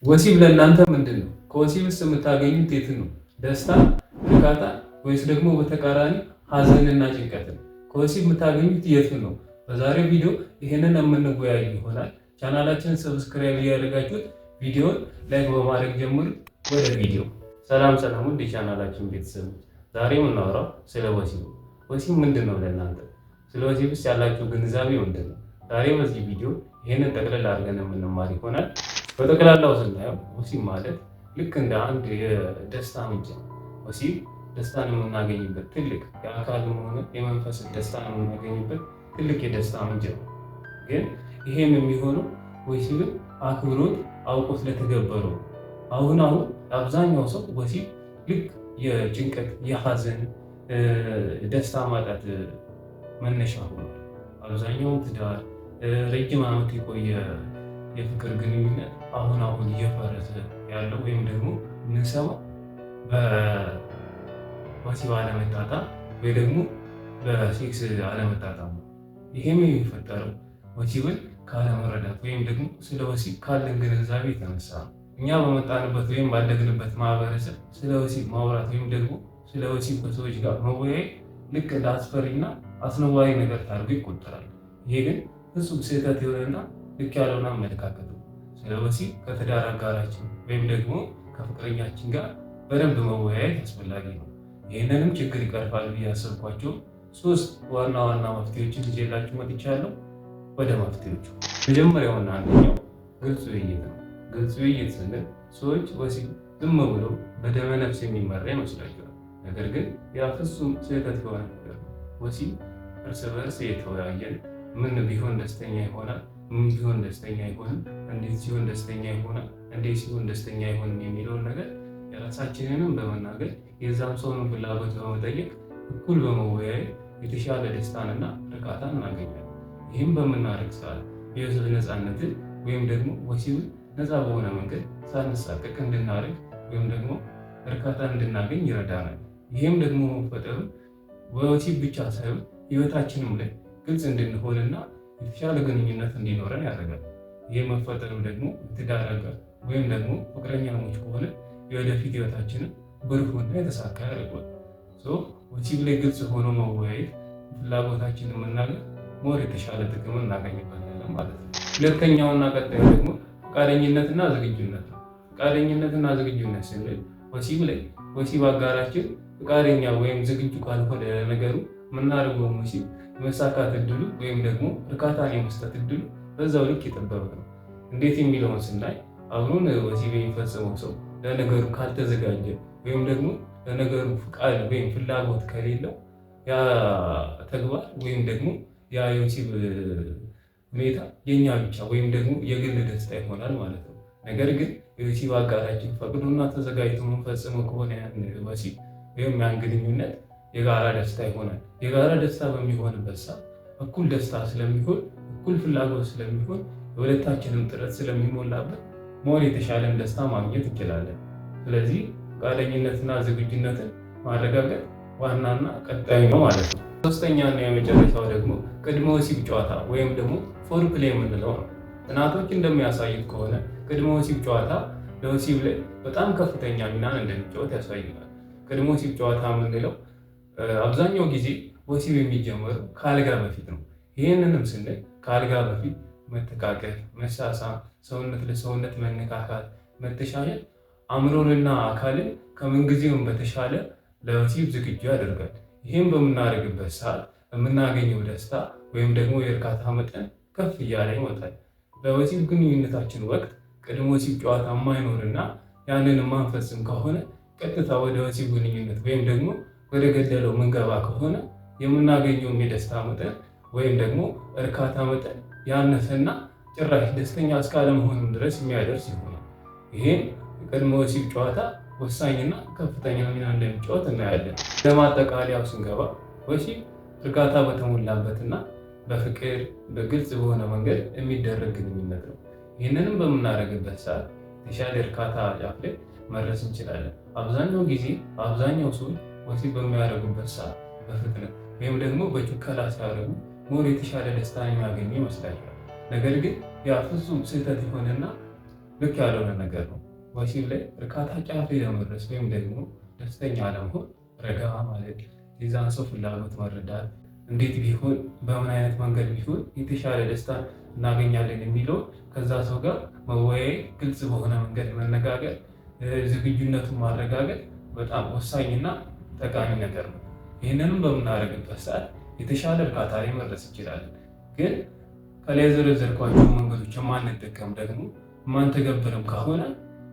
ወሲብ ለእናንተ ምንድን ነው? ከወሲብስ የምታገኙት የት ነው? ደስታ፣ እርካታ ወይስ ደግሞ በተቃራኒ ሀዘንና ጭንቀትን? ከወሲብ የምታገኙት የት ነው? በዛሬው ቪዲዮ ይሄንን የምንወያይ ይሆናል። ቻናላችንን ሰብስክራይብ እያደረጋችሁት ቪዲዮን ላይክ በማድረግ ጀምሩ። ወደ ቪዲዮ። ሰላም ሰላም፣ ውድ የቻናላችን ቤተሰቦች፣ ዛሬ የምናወራው ስለ ወሲብ። ወሲብ ምንድን ነው ለእናንተ? ስለ ወሲብስ ያላችሁ ግንዛቤ ምንድን ነው? ዛሬ በዚህ ቪዲዮ ይህንን ጠቅልል አድርገን የምንማር ይሆናል። በጠቅላላው ስናየው ወሲብ ማለት ልክ እንደ አንድ የደስታ ምንጭ ነው። ወሲብ ደስታን የምናገኝበት ትልቅ የአካልም ሆነ የመንፈስ ደስታን የምናገኝበት ትልቅ የደስታ ምንጭ ነው። ግን ይሄም የሚሆነው ወሲብን አክብሮት አውቆ ስለተገበረው። አሁን አብዛኛው ሰው ወሲብ ልክ የጭንቀት የሀዘን ደስታ ማጣት መነሻ ሆኗል። አብዛኛው ትዳር ረጅም ዓመት የቆየ የፍቅር ግንኙነት አሁን እየፈረሰ ያለው ወይም ደግሞ የምንሰማው በወሲብ አለመጣጣም ወይ ደግሞ በሴክስ አለመጣጣም ነው። ይሄም የሚፈጠረው ወሲብን ካለመረዳት ወይም ደግሞ ስለ ወሲብ ካለን ግንዛቤ የተነሳ ነው። እኛ በመጣንበት ወይም ባደግንበት ማህበረሰብ ስለ ወሲብ ማውራት ወይም ደግሞ ስለ ወሲብ ከሰዎች ጋር መወያየት ልክ እንደ አስፈሪና አስነዋሪ ነገር ታርጎ ይቆጠራል። ይሄ ግን ፍጹም ስህተት የሆነና ልክ ያልሆነ አመለካከት ነው። ስለ ወሲብ ከትዳር አጋራችን ወይም ደግሞ ከፍቅረኛችን ጋር በደንብ መወያየት አስፈላጊ ነው። ይህንንም ችግር ይቀርፋል ብዬ ያሰብኳቸው 3 ዋና ዋና መፍትሄዎችን ይዤላችሁ መጥቻለሁ። ወደ መፍትሄዎቹ። መጀመሪያውና አንደኛው ግልጽ ውይይት ነው። ግልጽ ውይይት ስንል ሰዎች ወሲብ ዝም ብለው በደመ ነፍስ የሚመራ ይመስላቸዋል። ነገር ግን ያ ፍጹም ስህተት የሆነ ነገር ነው። ወሲብ እርስ በርስ የተወያየን ምን ቢሆን ደስተኛ ይሆናል፣ ምን ቢሆን ደስተኛ አይሆንም፣ እንዴት ሲሆን ደስተኛ ይሆናል፣ እንዴት ሲሆን ደስተኛ አይሆንም የሚለውን ነገር የራሳችንንም በመናገር የዛም ሰውን ፍላጎት በመጠየቅ እኩል በመወያየት የተሻለ ደስታንና እርካታን እናገኛለን። ይህም በምናደርግ ሰዓት የህዝብ ነፃነትን ወይም ደግሞ ወሲብን ነፃ በሆነ መንገድ ሳንሳቀቅ እንድናደርግ ወይም ደግሞ እርካታን እንድናገኝ ይረዳናል። ይህም ደግሞ መፈጠሩ በወሲብ ብቻ ሳይሆን ህይወታችንም ላይ ግልጽ እንድንሆንና የተሻለ ግንኙነት እንዲኖረን ያደርጋል። ይህ መፈጠሩ ደግሞ የትዳር አጋር ወይም ደግሞ ፍቅረኛሞች ከሆነ የወደፊት ህይወታችንን ብሩህና የተሳካ ያደርገዋል። ወሲብ ላይ ግልጽ ሆኖ መወያየት፣ ፍላጎታችንን መናገር ሞር የተሻለ ጥቅም እናገኝበታለን ማለት ነው። ሁለተኛውና ቀጣዩ ደግሞ ፈቃደኝነትና ዝግጁነት ነው። ፈቃደኝነትና ዝግጁነት ስንል ወሲብ ላይ ወሲብ አጋራችን ፈቃደኛ ወይም ዝግጁ ካልሆነ ነገሩ የምናደርገውን ወሲብ የመሳካት እድሉ ወይም ደግሞ እርካታን የመስጠት እድሉ በዛው ልክ የጠበበ ነው። እንዴት የሚለውን ስናይ አሁን ወሲብ የሚፈጽመው ሰው ለነገሩ ካልተዘጋጀ ወይም ደግሞ ለነገሩ ፍቃድ ወይም ፍላጎት ከሌለው ያ ተግባር ወይም ደግሞ ያ የወሲብ ሁኔታ የኛ ብቻ ወይም ደግሞ የግል ደስታ ይሆናል ማለት ነው። ነገር ግን የወሲብ አጋራችን ፈቅዶና ተዘጋጅቶ የምንፈጽመው ከሆነ ያን ወሲብ ወይም ያን ግንኙነት የጋራ ደስታ ይሆናል። የጋራ ደስታ በሚሆንበት ሰዓት እኩል ደስታ ስለሚሆን፣ እኩል ፍላጎት ስለሚሆን፣ የሁለታችንም ጥረት ስለሚሞላበት ሞር የተሻለን ደስታ ማግኘት እንችላለን። ስለዚህ ፈቃደኝነትና ዝግጁነትን ማረጋገጥ ዋናና ቀጣይ ነው ማለት ነው። ሶስተኛና የመጨረሻው ደግሞ ቅድመ ወሲብ ጨዋታ ወይም ደግሞ ፎር ፕሌይ የምንለው ነው። ጥናቶች እንደሚያሳዩት ከሆነ ቅድመ ወሲብ ጨዋታ ለወሲብ ላይ በጣም ከፍተኛ ሚናን እንደሚጫወት ያሳዩናል። ቅድመ ወሲብ ጨዋታ የምንለው አብዛኛው ጊዜ ወሲብ የሚጀመረው ከአልጋ በፊት ነው። ይህንንም ስንል ከአልጋ በፊት መተቃቀፍ፣ መሳሳም፣ ሰውነት ለሰውነት መነካካት፣ መተሻሸት አእምሮንና አካልን ከምንጊዜውም በተሻለ ለወሲብ ዝግጁ ያደርጋል። ይህም በምናደርግበት ሰዓት የምናገኘው ደስታ ወይም ደግሞ የእርካታ መጠን ከፍ እያለ ይመጣል። በወሲብ ግንኙነታችን ወቅት ቅድመ ወሲብ ጨዋታ የማይኖርና ያንን የማንፈጽም ከሆነ ቀጥታ ወደ ወሲብ ግንኙነት ወይም ደግሞ ወደ ገደለው ምንገባ ከሆነ የምናገኘውም የደስታ መጠን ወይም ደግሞ እርካታ መጠን ያነሰና ጭራሽ ደስተኛ እስካለመሆንም ድረስ የሚያደርስ ይሆናል። ይህም የቅድመ ወሲብ ጨዋታ ወሳኝና ከፍተኛ ሚና እንደሚጫወት እናያለን። ለማጠቃለያው ስንገባ ወሲብ እርጋታ በተሞላበትና በፍቅር በግልጽ በሆነ መንገድ የሚደረግ ግንኙነት ነው። ይህንንም በምናደርግበት ሰዓት የተሻለ እርካታ ጫፍ ላይ መድረስ እንችላለን። አብዛኛው ጊዜ አብዛኛው ሰዎች ወሲብ በሚያደርጉበት ሰዓት በፍጥነት ወይም ደግሞ በችኮላ ሲያደርጉ የተሻለ ደስታን የሚያገኙ ይመስላቸዋል። ነገር ግን ያ ፍጹም ስህተት የሆነና ልክ ያልሆነ ነገር ነው። ወሲብ ላይ እርካታ ጫፍ ለመድረስ ወይም ደግሞ ደስተኛ ለመሆን ረጋ ማለት፣ የዛን ሰው ፍላጎት መረዳት፣ እንዴት ቢሆን በምን አይነት መንገድ ቢሆን የተሻለ ደስታ እናገኛለን የሚለው ከዛ ሰው ጋር መወያየት፣ ግልጽ በሆነ መንገድ መነጋገር፣ ዝግጁነቱን ማረጋገጥ በጣም ወሳኝና ጠቃሚ ነገር ነው። ይህንንም በምናደርግበት ሰዓት የተሻለ እርካታ ላይ መድረስ እንችላለን። ግን ከላይ የዘረዘርኳቸው መንገዶች የማንጠቀም ደግሞ የማንተገብርም ከሆነ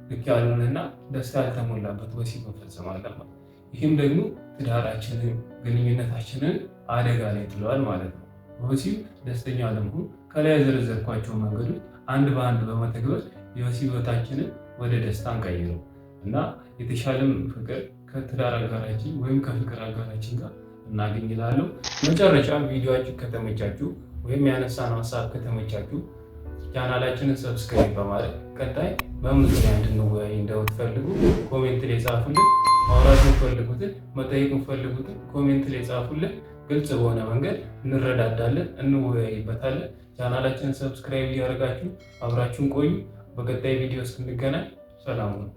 ልክ ያልሆነና ደስታ ያልተሞላበት ወሲብ እንፈጽማለን ማለት። ይህም ደግሞ ትዳራችንን፣ ግንኙነታችንን አደጋ ላይ ጥለዋል ማለት ነው። በወሲብ ደስተኛ ለመሆን ከላይ የዘረዘርኳቸው መንገዶች አንድ በአንድ በመተግበር የወሲብ ህይወታችንን ወደ ደስታ እንቀይረው እና የተሻለም ፍቅር ከትዳር አጋራችን ወይም ከፍቅር አጋራችን ጋር እናገኝላለሁ። መጨረሻ ቪዲዮአችን ከተመቻችሁ ወይም ያነሳነው ሀሳብ ከተመቻችሁ ቻናላችንን ሰብስክራይብ በማድረግ ቀጣይ በምን ዙሪያ እንድንወያይ እንደምትፈልጉ ኮሜንት ላይ ጻፉልን። ማውራት የምትፈልጉትን መጠየቅ የምትፈልጉትን ኮሜንት ላይ ጻፉልን። ግልጽ በሆነ መንገድ እንረዳዳለን፣ እንወያይበታለን። ቻናላችንን ሰብስክራይብ እያደረጋችሁ አብራችሁን ቆዩ። በቀጣይ ቪዲዮ እስክንገናኝ ሰላም ነው።